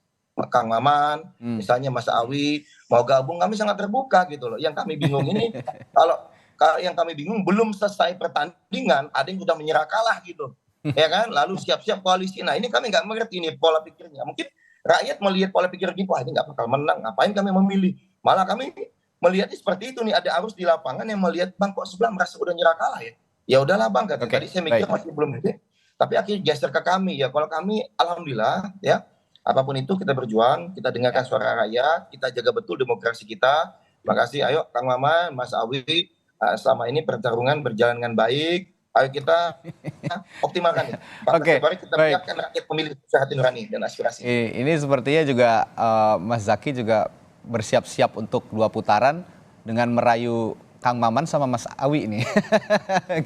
Kang Maman, misalnya Mas Awi mau gabung, kami sangat terbuka gitu loh. Yang kami bingung ini kalau yang kami bingung belum selesai pertandingan ada yang sudah menyerah kalah gitu, ya kan? Lalu siap-siap koalisi. Nah ini kami nggak mengerti ini pola pikirnya. Mungkin rakyat melihat pola pikir ini, wah ini nggak bakal menang. Ngapain kami memilih? Malah kami melihatnya seperti itu nih, ada arus di lapangan yang melihat bang kok sebelah merasa udah nyerah kalah ya. Ya udahlah bang, tadi saya mikir masih belum gitu, tapi akhirnya geser ke kami ya. Kalau kami alhamdulillah ya, apapun itu kita berjuang, kita dengarkan suara rakyat, kita jaga betul demokrasi kita. Makasih, ayo Kang Maman, Mas Awi, selama ini pertarungan berjalan dengan baik. Ayo kita optimalkan ya. Mari kita biarkan rakyat memilih hati nurani dan aspirasi. Ini sepertinya juga Mas Zaky juga bersiap-siap untuk 2 putaran dengan merayu Kang Maman sama Mas Awi ini.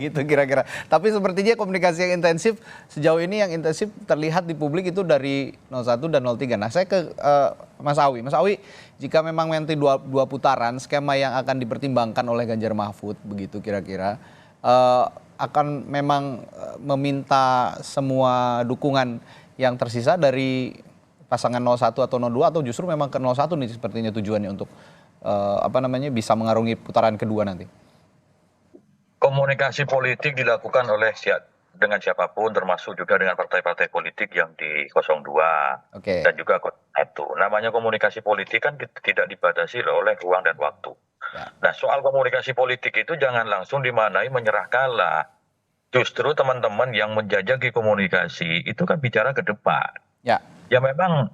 Gitu kira-kira. Tapi sepertinya komunikasi yang intensif sejauh ini, yang intensif terlihat di publik itu dari 01 dan 03. Nah saya ke Mas Awi. Mas Awi, jika memang nanti 2 putaran, skema yang akan dipertimbangkan oleh Ganjar Mahfud begitu kira-kira, akan memang meminta semua dukungan yang tersisa dari pasangan 01 atau 02, atau justru memang ke 01 nih sepertinya tujuannya untuk bisa mengarungi putaran kedua nanti? Komunikasi politik dilakukan oleh dengan siapapun, termasuk juga dengan partai-partai politik yang di 02 dan juga 01. Namanya komunikasi politik kan tidak dibatasi oleh ruang dan waktu. Ya. Nah, soal komunikasi politik itu jangan langsung dimaknai menyerah kalah. Justru teman-teman yang menjajaki komunikasi itu kan bicara ke depan. Ya memang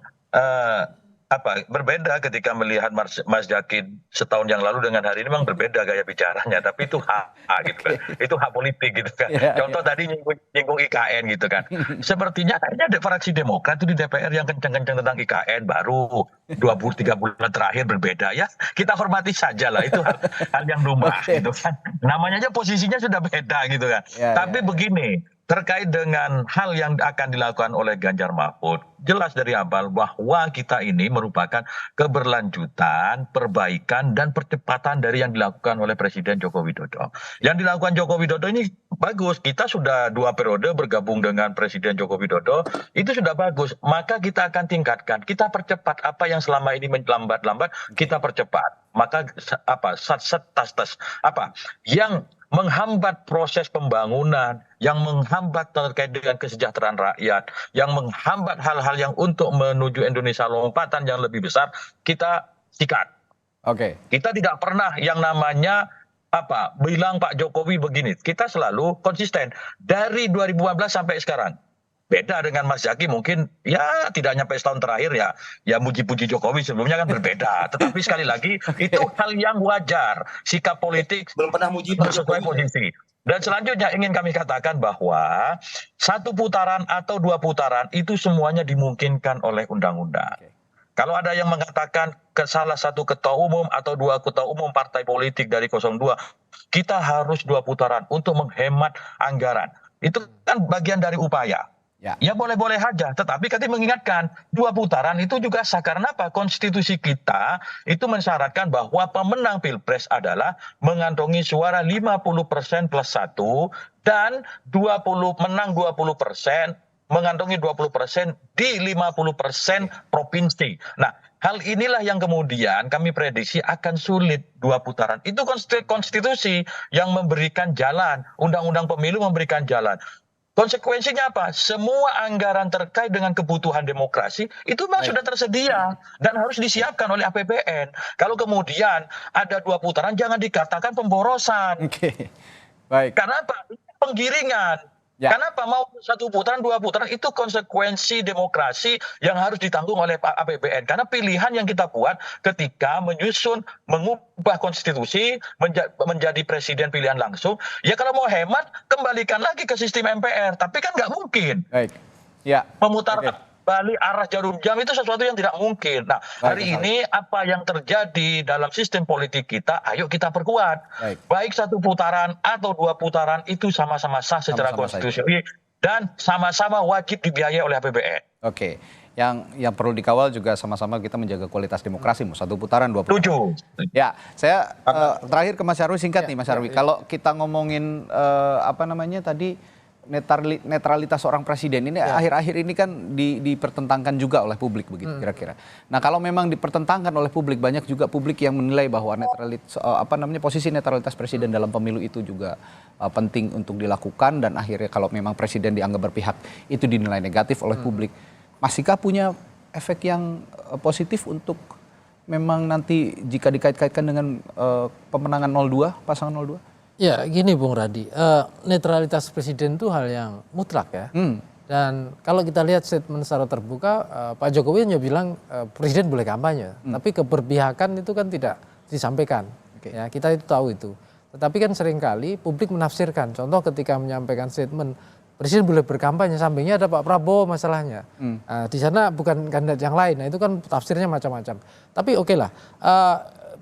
berbeda ketika melihat Mas Zaky setahun yang lalu dengan hari ini memang berbeda gaya bicaranya, tapi itu hak gitu kan. Itu hak politik gitu kan. Contoh tadi nyinggung IKN gitu kan. Sepertinya kayaknya ada fraksi Demokrat itu di DPR yang kencang-kencang tentang IKN, baru 2-3 bulan terakhir berbeda ya. Kita hormati saja lah, itu hal yang lumrah gitu kan. Namanya aja posisinya sudah beda gitu kan. Tapi begini, terkait dengan hal yang akan dilakukan oleh Ganjar Mahfud, jelas dari awal bahwa kita ini merupakan keberlanjutan, perbaikan, dan percepatan dari yang dilakukan oleh Presiden Joko Widodo. Yang dilakukan Joko Widodo ini bagus, kita sudah 2 periode bergabung dengan Presiden Joko Widodo, itu sudah bagus. Maka kita akan tingkatkan, kita percepat apa yang selama ini melambat-lambat, kita percepat. Maka yang menghambat proses pembangunan, yang menghambat terkait dengan kesejahteraan rakyat, yang menghambat hal-hal yang untuk menuju Indonesia lompatan yang lebih besar, kita sikat. Kita tidak pernah yang namanya bilang Pak Jokowi begini. Kita selalu konsisten dari 2015 sampai sekarang. Beda dengan Mas Zaky, mungkin ya tidak nyampe setahun terakhir ya muji-puji Jokowi, sebelumnya kan berbeda. Tetapi sekali lagi itu hal yang wajar, sikap politik belum pernah muji sesuai posisi. Dan selanjutnya ingin kami katakan bahwa 1 putaran atau 2 putaran itu semuanya dimungkinkan oleh undang-undang. Kalau ada yang mengatakan ke salah satu ketua umum atau 2 ketua umum partai politik dari 02, kita harus 2 putaran untuk menghemat anggaran. Itu kan bagian dari upaya. Ya boleh-boleh saja, tetapi kami mengingatkan 2 putaran itu juga sah. Karena apa? Konstitusi kita itu mensyaratkan bahwa pemenang Pilpres adalah mengantongi suara 50% plus 1 dan menang 20%, mengantongi 20% di 50% provinsi. Nah, hal inilah yang kemudian kami prediksi akan sulit 2 putaran. Itu konstitusi yang memberikan jalan, undang-undang pemilu memberikan jalan. Konsekuensinya apa? Semua anggaran terkait dengan kebutuhan demokrasi itu memang sudah tersedia dan harus disiapkan oleh APBN. Kalau kemudian ada 2 putaran, jangan dikatakan pemborosan. Karena apa? Penggiringan. Ya. Kenapa mau 1 putaran, 2 putaran itu konsekuensi demokrasi yang harus ditanggung oleh Pak APBN. Karena pilihan yang kita buat ketika menyusun, mengubah konstitusi, menjadi presiden pilihan langsung, ya kalau mau hemat kembalikan lagi ke sistem MPR. Tapi kan nggak mungkin. Baik. Ya. Memutar balik arah jarum jam itu sesuatu yang tidak mungkin. Nah, hari ini apa yang terjadi dalam sistem politik kita, ayo kita perkuat. Baik 1 putaran atau 2 putaran itu sama-sama sah secara konstitusi dan sama-sama wajib dibiayai oleh APBN. Oke. Yang perlu dikawal juga sama-sama kita menjaga kualitas demokrasi, mau 1 putaran, 2 putaran. Tujuh. Ya, saya terakhir ke Mas Nyarwi, singkat nih Mas Nyarwi. Kalau kita ngomongin tadi netralitas seorang presiden ini akhir-akhir ini kan dipertentangkan juga oleh publik begitu kira-kira. Nah, kalau memang dipertentangkan oleh publik, banyak juga publik yang menilai bahwa posisi netralitas presiden dalam pemilu itu juga penting untuk dilakukan, dan akhirnya kalau memang presiden dianggap berpihak itu dinilai negatif oleh publik. Masihkah punya efek yang positif untuk memang nanti jika dikait-kaitkan dengan pemenangan 02, pasangan 02? Ya gini Bung Radi, netralitas presiden itu hal yang mutlak ya. Dan kalau kita lihat statement secara terbuka, Pak Jokowi hanya bilang presiden boleh kampanye, tapi keberpihakan itu kan tidak disampaikan. Ya, kita itu tahu itu. Tetapi kan seringkali publik menafsirkan. Contoh ketika menyampaikan statement presiden boleh berkampanye, sampingnya ada Pak Prabowo masalahnya. Di sana bukan kandidat yang lain. Nah itu kan tafsirnya macam-macam. Tapi oke lah.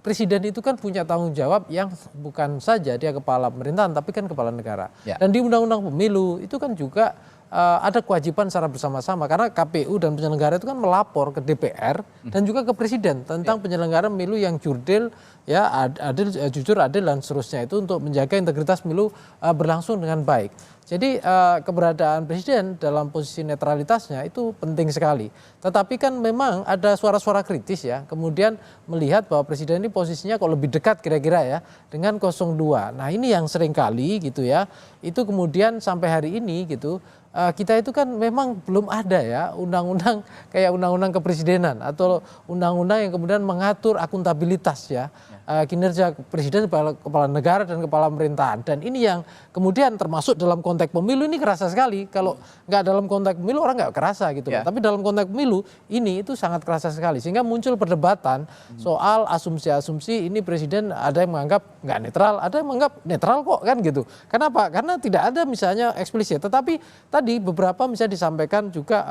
Presiden itu kan punya tanggung jawab yang bukan saja dia kepala pemerintahan, tapi kan kepala negara. Dan di Undang-Undang Pemilu itu kan juga ada kewajiban secara bersama-sama, karena KPU dan penyelenggara itu kan melapor ke DPR dan juga ke Presiden tentang penyelenggaraan pemilu yang jurdil, ya adil, jujur, adil dan seterusnya, itu untuk menjaga integritas pemilu berlangsung dengan baik. Jadi keberadaan presiden dalam posisi netralitasnya itu penting sekali. Tetapi kan memang ada suara-suara kritis ya, kemudian melihat bahwa presiden ini posisinya kok lebih dekat kira-kira ya dengan 02. Nah ini yang seringkali gitu ya, itu kemudian sampai hari ini gitu, kita itu kan memang belum ada ya undang-undang kayak undang-undang kepresidenan atau undang-undang yang kemudian mengatur akuntabilitas ya. Kinerja presiden, kepala negara dan kepala pemerintahan. Dan ini yang kemudian termasuk dalam konteks pemilu ini kerasa sekali. Kalau nggak dalam konteks pemilu orang nggak kerasa gitu. Tapi dalam konteks pemilu ini itu sangat kerasa sekali. Sehingga muncul perdebatan soal asumsi-asumsi ini presiden ada yang menganggap nggak netral, ada yang menganggap netral kok kan gitu. Kenapa? Karena tidak ada misalnya eksplisit. Tetapi tadi beberapa misalnya disampaikan juga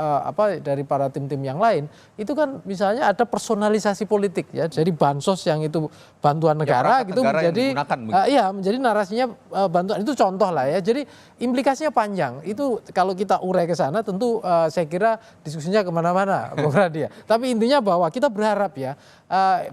dari para tim-tim yang lain. Itu kan misalnya ada personalisasi politik ya. Jadi bansos yang itu bantuan negara gitu menjadi menjadi narasinya bantuan, itu contoh lah ya. Jadi implikasinya panjang. Itu kalau kita urai ke sana tentu saya kira diskusinya kemana-mana Bung Radi ya. Tapi intinya bahwa kita berharap ya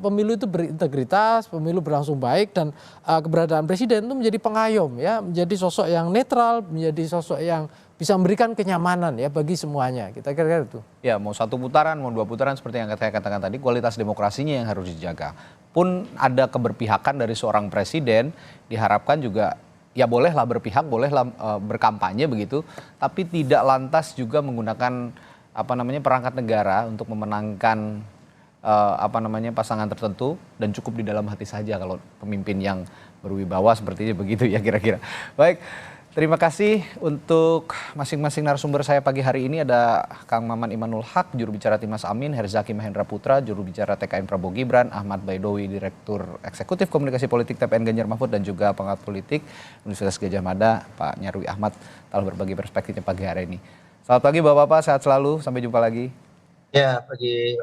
pemilu itu berintegritas, pemilu berlangsung baik, dan keberadaan presiden itu menjadi pengayom ya, menjadi sosok yang netral, menjadi sosok yang bisa memberikan kenyamanan ya bagi semuanya. Kita kira-kira itu. Ya, mau 1 putaran, mau 2 putaran seperti yang saya katakan tadi, kualitas demokrasinya yang harus dijaga. Pun ada keberpihakan dari seorang presiden, diharapkan juga ya bolehlah berpihak, bolehlah berkampanye begitu, tapi tidak lantas juga menggunakan perangkat negara untuk memenangkan pasangan tertentu, dan cukup di dalam hati saja kalau pemimpin yang berwibawa sepertinya begitu ya kira-kira. Baik. Terima kasih untuk masing-masing narasumber saya pagi hari ini. Ada Kang Maman Imanul Haq, juru bicara Timnas Amin, Herzaki Mahendra Putra, juru bicara TKN Prabowo Gibran, Ahmad Baidowi, Direktur Eksekutif Komunikasi Politik TPN Ganjar Mahfud, dan juga pengamat politik Universitas Gadjah Mada, Pak Nyarwi Ahmad, telah berbagi perspektifnya pagi hari ini. Selamat pagi Bapak-Bapak, sehat selalu, sampai jumpa lagi. Ya, pagi.